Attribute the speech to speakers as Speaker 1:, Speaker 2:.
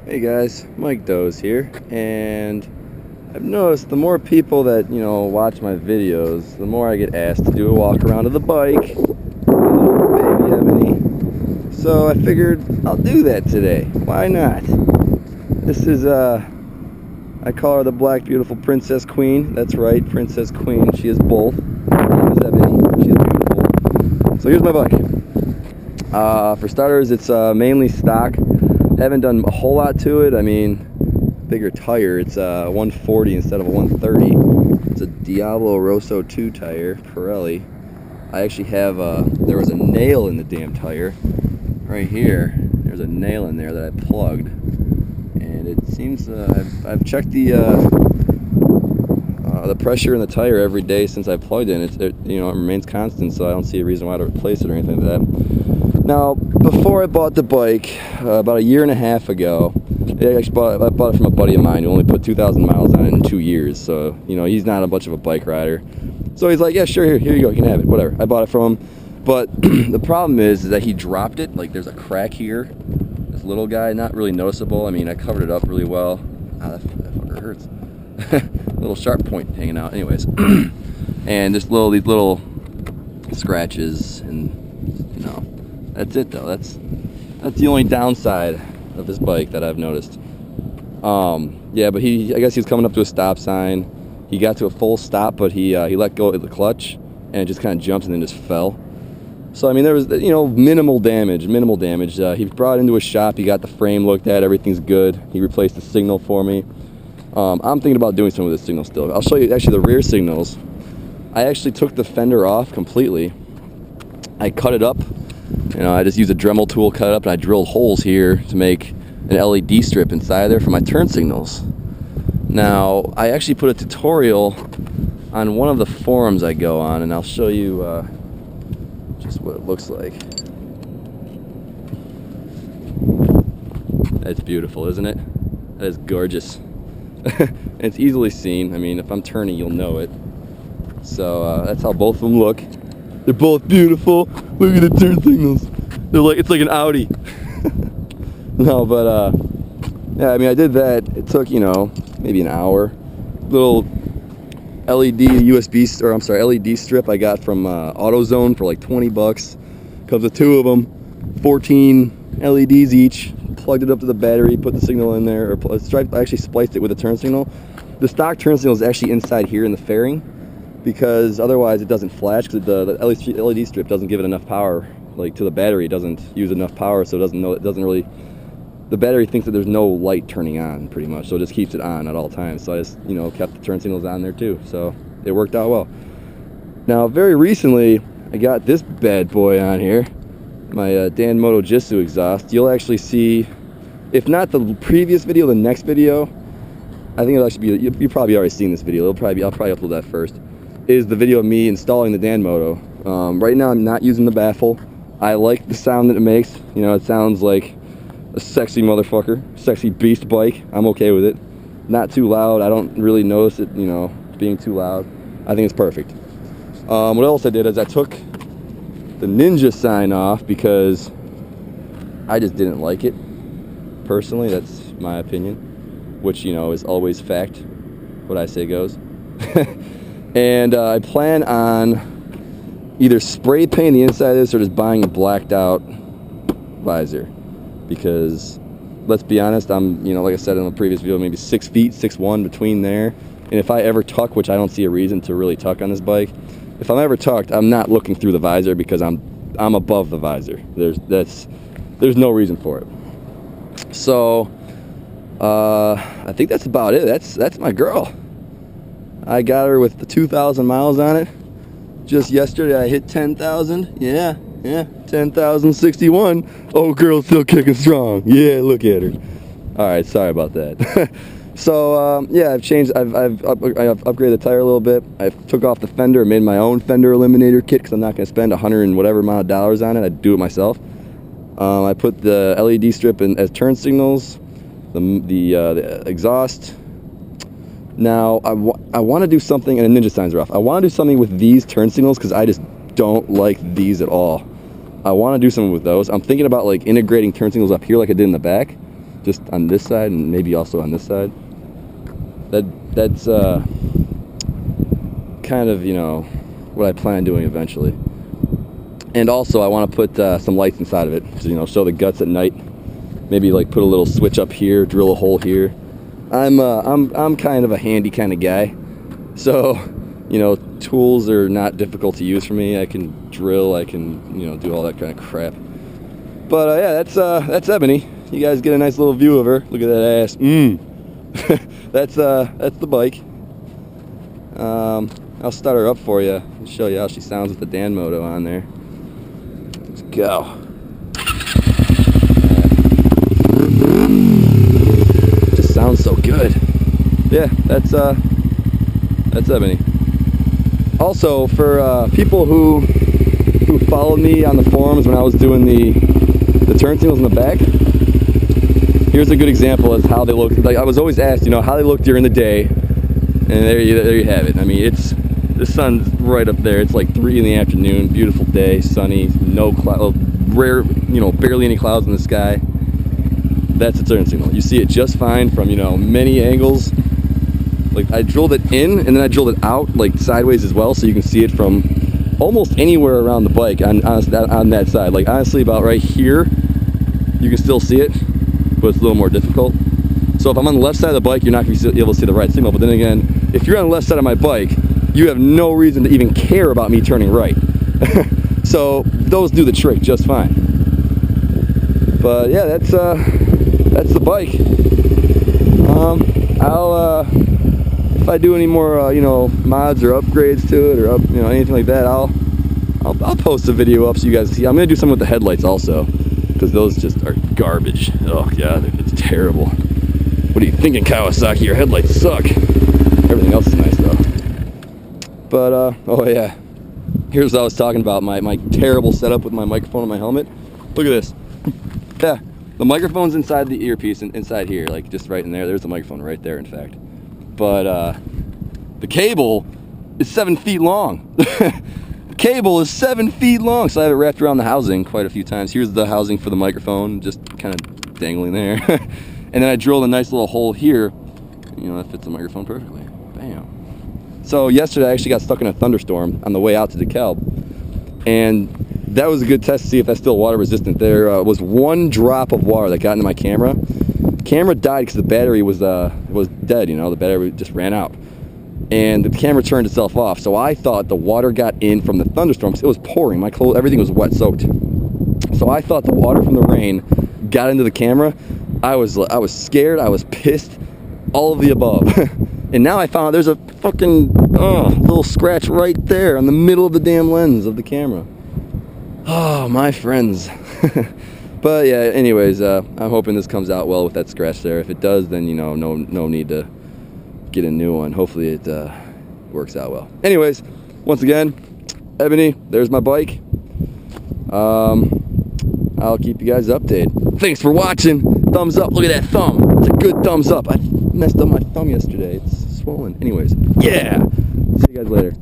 Speaker 1: Hey guys, Mike Doe's here, and I've noticed the more people that, watch my videos, the more I get asked to do a walk around of the bike, my little baby Ebony. So I figured I'll do that today. Why not? This is, I call her the Black Beautiful Princess Queen. That's right, Princess Queen. She is both. Her name is Ebony. She is beautiful. So here's my bike. For starters, it's mainly stock. Haven't done a whole lot to it. I mean, bigger tire. It's a 140 instead of a 130. It's a Diablo Rosso 2 tire, Pirelli. I actually have there was a nail in the damn tire right here. There's a nail in there that I plugged, and it seems I've checked the pressure in the tire every day since I plugged in. It remains constant, so I don't see a reason why to replace it or anything like that. Now, before I bought the bike, about a year and a half ago, I bought it from a buddy of mine who only put 2,000 miles on it in 2 years. So, he's not a much of a bike rider. So he's like, yeah, sure, here you go, you can have it, whatever. I bought it from him. But the problem is that he dropped it. Like, there's a crack here. This little guy, not really noticeable. I mean, I covered it up really well. That fucker hurts. A little sharp point hanging out. Anyways. And these little scratches and, that's it though. That's the only downside of this bike that I've noticed. Yeah, but I guess he was coming up to a stop sign. He got to a full stop, but he let go of the clutch and it just kind of jumped and then just fell. So I mean, there was minimal damage. He brought it into a shop. He got the frame looked at. Everything's good. He replaced the signal for me. I'm thinking about doing something with this signal still. I'll show you actually the rear signals. I actually took the fender off completely. I cut it up. I just used a Dremel tool, cut it up, and I drilled holes here to make an LED strip inside there for my turn signals. Now, I actually put a tutorial on one of the forums I go on, and I'll show you just what it looks like. That's beautiful, isn't it? That is gorgeous. And it's easily seen. I mean, if I'm turning, you'll know it. So that's how both of them look. They're both beautiful. Look at the turn signals. It's like an Audi. No, but yeah, I mean, I did that. It took, maybe an hour. Little LED strip I got from AutoZone for like 20 bucks. Comes with 2 of them, 14 LEDs each. Plugged it up to the battery, put the signal in there, I actually spliced it with a turn signal. The stock turn signal is actually inside here in the fairing, because otherwise it doesn't flash, because the LED strip doesn't give it enough power, like to the battery. It doesn't use enough power, so the battery thinks that there's no light turning on pretty much, so it just keeps it on at all times. So I just kept the turn signals on there too, so it worked out well. Now very recently I got this bad boy on here, my Moto Jisu exhaust. You'll actually see, if not the previous video, the next video, I think it'll actually be, you've probably already seen this video. I'll probably upload that first, is the video of me installing the Moto. Right now I'm not using the baffle. I like the sound that it makes. It sounds like a sexy motherfucker, sexy beast bike. I'm okay with it. Not too loud. I don't really notice it, being too loud. I think it's perfect. What else I did is I took the Ninja sign off because I just didn't like it. Personally, that's my opinion, which, is always fact. What I say goes. And I plan on either spray painting the inside of this or just buying a blacked out visor. Because, let's be honest, I'm, like I said in the previous video, maybe 6 feet, 6'1", between there. And if I ever tuck, which I don't see a reason to really tuck on this bike, if I'm ever tucked, I'm not looking through the visor because I'm above the visor. There's no reason for it. So, I think that's about it. That's my girl. I got her with the 2,000 miles on it. Just yesterday I hit 10,000. Yeah, 10,061. Oh, girl's still kicking strong. Yeah, look at her. All right, sorry about that. So yeah, I've upgraded the tire a little bit. I took off the fender, made my own fender eliminator kit because I'm not going to spend 100 and whatever amount of dollars on it. I'd do it myself. I put the LED strip in as turn signals, the exhaust. Now I want to do something, and the Ninja signs are off. I want to do something with these turn signals because I just don't like these at all. I want to do something with those. I'm thinking about like integrating turn signals up here like I did in the back. just on this side and maybe also on this side. That's kind of, you know, what I plan on doing eventually. And also I want to put some lights inside of it to, you know, show the guts at night. Maybe like put a little switch up here, drill a hole here. I'm kind of a handy kind of guy, so, you know, tools are not difficult to use for me. I can drill, I can, you know, do all that kind of crap. But yeah, that's Ebony. You guys get a nice little view of her. Look at that ass. That's the bike. I'll start her up for you and show you how she sounds with the Dan Moto on there. Let's go. Just sounds so good. Yeah, that's Ebony. Also, for people who followed me on the forums when I was doing the turn signals in the back, here's a good example of how they look. Like, I was always asked, you know, how they look during the day, and there you have it. I mean, the sun's right up there. It's like 3 in the afternoon, beautiful day, sunny, no cloud, rare, you know, barely any clouds in the sky. That's a turn signal. You see it just fine from, you know, many angles. Like, I drilled it in and then I drilled it out, like sideways as well, so you can see it from almost anywhere around the bike on that side. Like, honestly, about right here, you can still see it, but it's a little more difficult. So if I'm on the left side of the bike, you're not going to be able to see the right signal. But then again, if you're on the left side of my bike, you have no reason to even care about me turning right. So those do the trick just fine. But yeah, that's the bike. If I do any more, you know, mods or upgrades to it, or you know, anything like that, I'll post a video up so you guys see. I'm gonna do some with the headlights also, because those just are garbage. Oh god, it's terrible. What are you thinking, Kawasaki? Your headlights suck. Everything else is nice though. But oh yeah, here's what I was talking about. My terrible setup with my microphone and my helmet. Look at this. Yeah, the microphone's inside the earpiece, inside here, like just right in there. There's the microphone right there, in fact. But the cable is 7 feet long. The cable is 7 feet long, so I have it wrapped around the housing quite a few times. Here's the housing for the microphone, just kind of dangling there. And then I drilled a nice little hole here. You know, that fits the microphone perfectly. Bam. So yesterday I actually got stuck in a thunderstorm on the way out to DeKalb, and that was a good test to see if that's still water resistant. There was one drop of water that got into my camera. Camera died because the battery was dead. You know, the battery just ran out, and the camera turned itself off. So I thought the water got in from the thunderstorm. It was pouring. My clothes, everything was wet, soaked. So I thought the water from the rain got into the camera. I was scared. I was pissed. All of the above. And now I found out there's a fucking little scratch right there on the middle of the damn lens of the camera. Oh, my friends. But yeah, anyways, I'm hoping this comes out well with that scratch there. If it does, then, you know, no need to get a new one. Hopefully it works out well. Anyways, once again, Ebony, there's my bike. I'll keep you guys updated. Thanks for watching. Thumbs up. Look at that thumb. It's a good thumbs up. I messed up my thumb yesterday. It's swollen. Anyways, yeah. See you guys later.